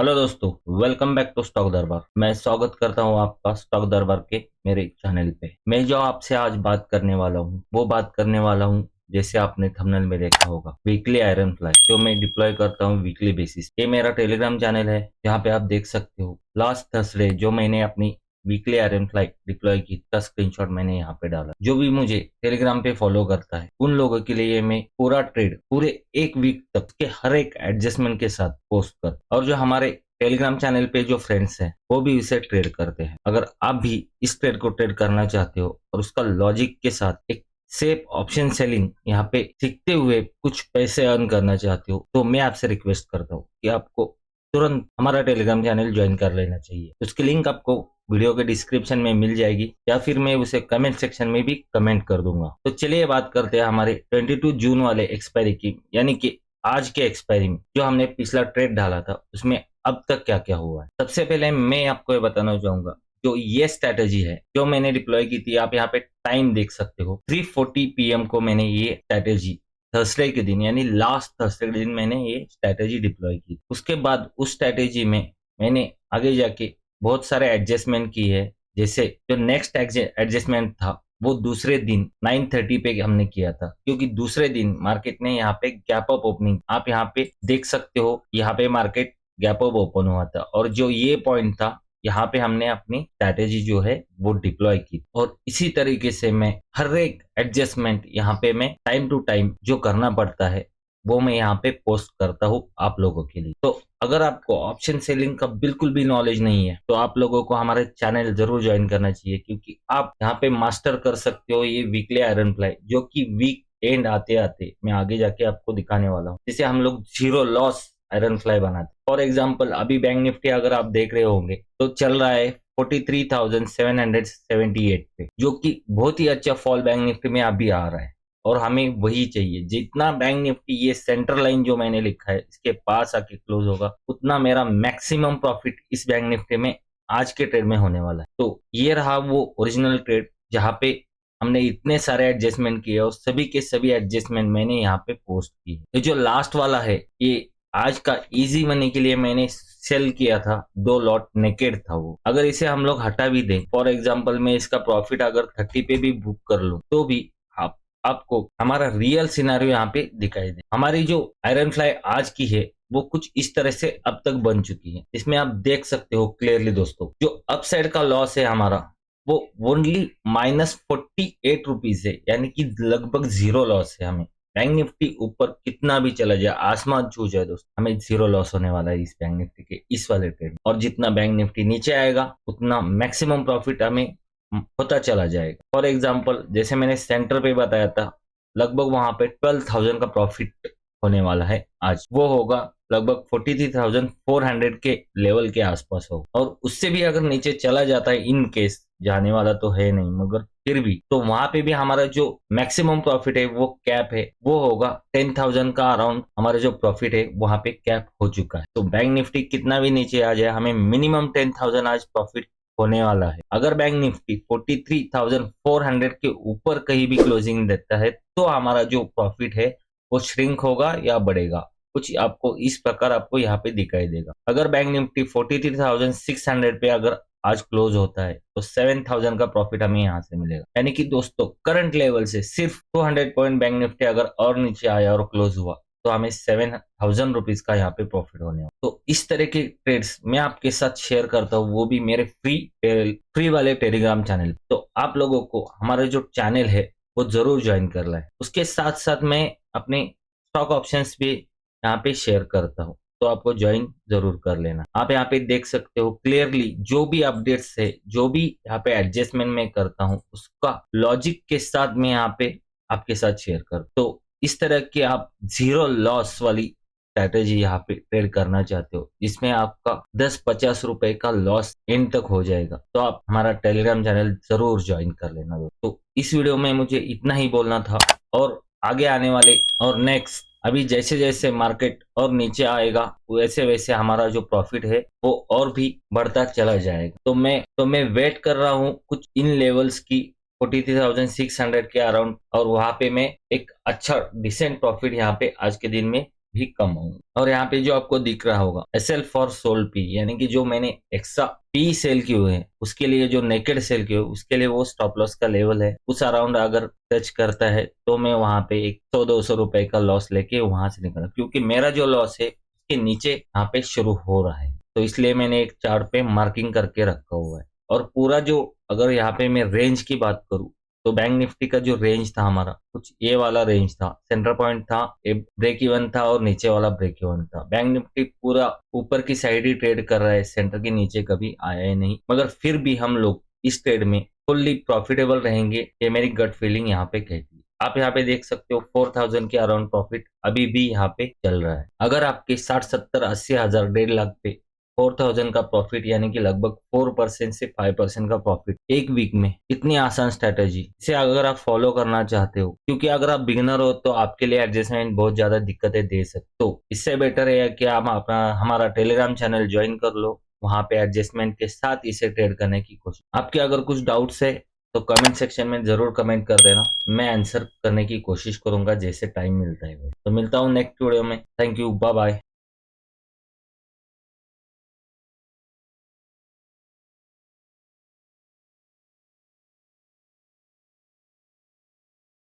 Hello दोस्तों, welcome back to stock दरबार। मैं स्वागत करता हूं आपका स्टॉक दरबार के मेरे चैनल पे। मैं जो आपसे आज बात करने वाला हूं वो बात करने वाला हूं, जैसे आपने थंबनेल में देखा होगा, वीकली आयरन फ्लाई जो मैं डिप्लॉय करता हूं वीकली बेसिस। ये मेरा टेलीग्राम चैनल है, जहां पे आप देख सकते हो लास्ट थर्सडे जो मैंने अपनी वीकली आयरन फ्लाई डिप्लॉय की का स्क्रीनशॉट मैंने यहाँ पे डाला। जो भी मुझे टेलीग्राम पे फॉलो करता है उन लोगों के लिए मैं पूरा ट्रेड पूरे एक वीक तक के हर एक एडजस्टमेंट के साथ पोस्ट कर, और जो हमारे टेलीग्राम चैनल पे जो फ्रेंड्स हैं वो भी इसे ट्रेड करते हैं। अगर आप भी इस ट्रेड को ट्रेड करना चाहते हो और उसका लॉजिक के साथ एक सेफ ऑप्शन सेलिंग यहाँ पे सीखते हुए कुछ पैसे अर्न करना चाहते हो, तो मैं आपसे रिक्वेस्ट करता हूँ कि आपको तुरंत हमारा टेलीग्राम चैनल ज्वाइन कर लेना चाहिए। उसकी लिंक आपको वीडियो के डिस्क्रिप्शन में मिल जाएगी, या फिर मैं उसे कमेंट सेक्शन में भी कमेंट कर दूंगा। तो चलिए बात करते हैं हमारे 22 जून वाले एक्सपायरी की, यानी कि आज के एक्सपायरी में जो हमने पिछला ट्रेड डाला था उसमें अब तक क्या क्या हुआ है। सबसे पहले मैं आपको ये बताना चाहूंगा, जो ये स्ट्रैटेजी है जो मैंने डिप्लॉय की थी, आप यहाँ पे टाइम देख सकते हो 3:40 PM को मैंने ये स्ट्रैटेजी थर्सडे के दिन, यानी लास्ट थर्सडे के दिन मैंने ये स्ट्रैटेजी डिप्लॉय की। उसके बाद उस स्ट्रैटेजी में मैंने आगे जाके बहुत सारे एडजस्टमेंट की है। जैसे जो नेक्स्ट एडजस्टमेंट था वो दूसरे दिन 9:30 पे हमने किया था, क्योंकि दूसरे दिन मार्केट ने यहाँ पे गैप अप ओपनिंग, आप यहाँ पे देख सकते हो, यहाँ पे मार्केट गैप अप ओपन हुआ था, और जो ये पॉइंट था यहाँ पे हमने अपनी स्ट्रैटेजी जो है वो डिप्लॉय की। और इसी तरीके से मैं हर एक एडजस्टमेंट यहाँ पे मैं टाइम टू टाइम जो करना पड़ता है वो मैं यहाँ पे पोस्ट करता हूँ आप लोगों के लिए। तो अगर आपको ऑप्शन सेलिंग का बिल्कुल भी नॉलेज नहीं है तो आप लोगों को हमारे चैनल जरूर ज्वाइन करना चाहिए, क्योंकि आप यहाँ पे मास्टर कर सकते हो ये वीकली आयरन फ्लाई, जो कि वीक एंड आते आते मैं आगे जाके आपको दिखाने वाला हूँ, जिसे हम लोग जीरो लॉस आयरन फ्लाई बनाते। फॉर एग्जाम्पल अभी बैंक निफ्टी अगर आप देख रहे होंगे तो चल रहा है 43,778 पे, जो कि बहुत ही अच्छा फॉल बैंक निफ्टी में अभी आ रहा है, और हमें वही चाहिए। जितना बैंक निफ्टी ये सेंटर लाइन जो मैंने लिखा है इसके पास आके क्लोज होगा, उतना मेरा मैक्सिमम प्रॉफिट इस बैंक निफ्टी में आज के ट्रेड में होने वाला है। तो ये रहा वो ओरिजिनल ट्रेड जहां पे हमने इतने सारे एडजस्टमेंट किए, और सभी के सभी एडजस्टमेंट मैंने यहाँ पे पोस्ट किए। ये जो लास्ट वाला है ये आज का इजी मनी के लिए मैंने सेल किया था, 2 लॉट नेकेड था वो। अगर इसे हम लोग हटा भी दें, फॉर एग्जांपल मैं इसका प्रॉफिट अगर 30 पे भी बुक कर लूं तो भी आप आपको हमारा रियल सिनेरियो यहाँ पे दिखाई दे। हमारी जो आयरन फ्लाई आज की है वो कुछ इस तरह से अब तक बन चुकी है। इसमें आप देख सकते हो क्लियरली दोस्तों, जो अपसाइड का लॉस है हमारा वो ओनली -48 रुपीज है, यानी कि लगभग जीरो लॉस है। हमें बैंक निफ्टी ऊपर कितना भी चला जाए, आसमान छू जाए दोस्तों, हमें जीरो लॉस होने वाला है इस बैंक निफ्टी के इस वाले ट्रेड। और जितना बैंक निफ्टी नीचे आएगा उतना मैक्सिमम प्रॉफिट हमें होता चला जाएगा। फॉर एग्जाम्पल जैसे मैंने सेंटर पे बताया था, लगभग वहां पे 12,000 का प्रॉफिट होने वाला है आज, वो होगा लगभग 43,400 के लेवल के आसपास होगा। और उससे भी अगर नीचे चला जाता है, इन केस जाने वाला तो है नहीं मगर फिर भी, तो वहां पे भी हमारा जो मैक्सिमम प्रॉफिट है वो कैप है, वो होगा 10,000 का अराउंड। हमारा जो प्रॉफिट है वहां पे कैप हो चुका है। तो बैंक निफ्टी कितना भी नीचे आ जाए, हमें मिनिमम 10,000 आज प्रॉफिट होने वाला है। अगर बैंक निफ्टी 43,400 के ऊपर कहीं भी क्लोजिंग देता है तो हमारा जो प्रॉफिट है वो श्रिंक होगा या बढ़ेगा, कुछ आपको इस प्रकार आपको यहाँ पे दिखाई देगा। अगर बैंक निफ्टी 43,600 पे अगर आज क्लोज होता है तो 7,000 का प्रॉफिट हमें यहाँ से मिलेगा। यानी कि दोस्तों करंट लेवल से सिर्फ 200 पॉइंट बैंक निफ्टी अगर और नीचे आया और क्लोज हुआ तो हमें 7,000 रुपीज का यहाँ पे प्रॉफिट होने वाला। तो इस तरह के ट्रेड्स मैं आपके साथ शेयर करता हूँ, वो भी मेरे फ्री वाले टेलीग्राम चैनल। तो आप लोगों को हमारा जो चैनल है वो जरूर ज्वाइन करना है। उसके साथ साथ मैं अपने स्टॉक ऑप्शंस भी यहाँ पे शेयर करता हूँ, तो आपको ज्वाइन जरूर कर लेना। आप यहाँ पे देख सकते हो क्लियरली जो भी अपडेट्स है, जो भी यहाँ पे एडजस्टमेंट मैं करता हूँ उसका लॉजिक के साथ मैं यहाँ पे आपके साथ शेयर कर। तो इस तरह की आप जीरो लॉस वाली स्ट्रैटेजी यहाँ पे ट्रेड करना चाहते हो, जिसमें आपका 10-50 रुपए का लॉस एंड तक हो जाएगा, तो आप हमारा टेलीग्राम चैनल जरूर ज्वाइन कर लेना। तो इस वीडियो में मुझे इतना ही बोलना था, और आगे आने वाले और नेक्स्ट अभी जैसे जैसे मार्केट और नीचे आएगा वैसे वैसे हमारा जो प्रॉफिट है वो और भी बढ़ता चला जाएगा। तो मैं वेट कर रहा हूँ कुछ इन लेवल्स की 43,600 के अराउंड, और वहां पे मैं एक अच्छा डिसेंट प्रॉफिट यहाँ पे आज के दिन में भी कम होंगे। और यहाँ पे जो आपको दिख रहा होगा SL फॉर सोल्ड पी, यानी कि जो मैंने एक्स्ट्रा पी सेल किए हुए हैं उसके लिए, जो नेकेड सेल किए हुए उसके लिए वो स्टॉप लॉस का लेवल है उस अराउंड अगर टच करता है तो मैं वहां पे 100-200 रुपए का लॉस लेके वहां से निकला, क्योंकि मेरा जो लॉस है उसके नीचे यहाँ पे शुरू हो रहा है, तो इसलिए मैंने एक चार्ट पे मार्किंग करके रखा हुआ है। और पूरा जो, अगर यहाँ पे मैं रेंज की बात करूं तो बैंक निफ्टी का जो रेंज था हमारा कुछ ये वाला रेंज था, सेंटर पॉइंट था, ब्रेक इवन था और नीचे वाला ब्रेक इवन था। बैंक निफ्टी पूरा ऊपर की साइड ही ट्रेड कर रहा है, सेंटर के नीचे कभी आया ही नहीं, मगर फिर भी हम लोग इस ट्रेड में फुल्ली प्रॉफिटेबल रहेंगे, ये मेरी गट फीलिंग यहाँ पे कहती है। आप यहाँ पे देख सकते हो 4000 के अराउंड प्रॉफिट अभी भी यहाँ पे चल रहा है। अगर आपके 60-70-80 हजार 1.5 लाख पे 4000 का प्रॉफिट, यानी कि लगभग 4% से 5% का प्रॉफिट एक वीक में, इतनी आसान स्ट्रेटेजी इसे अगर आप फॉलो करना चाहते हो, क्योंकि अगर आप बिगिनर हो तो आपके लिए एडजस्टमेंट बहुत ज्यादा दिक्कतें दे सकते, तो इससे बेटर है कि आप अपना हमारा टेलीग्राम चैनल ज्वाइन कर लो, वहां पे एडजस्टमेंट के साथ इसे ट्रेड करने की कोशिश। आपके अगर कुछ डाउट्स है तो कमेंट सेक्शन में जरूर कमेंट कर देना, मैं आंसर करने की कोशिश करूंगा जैसे टाइम मिलता है। तो मिलता हूँ नेक्स्ट वीडियो में। Thank you, bye bye.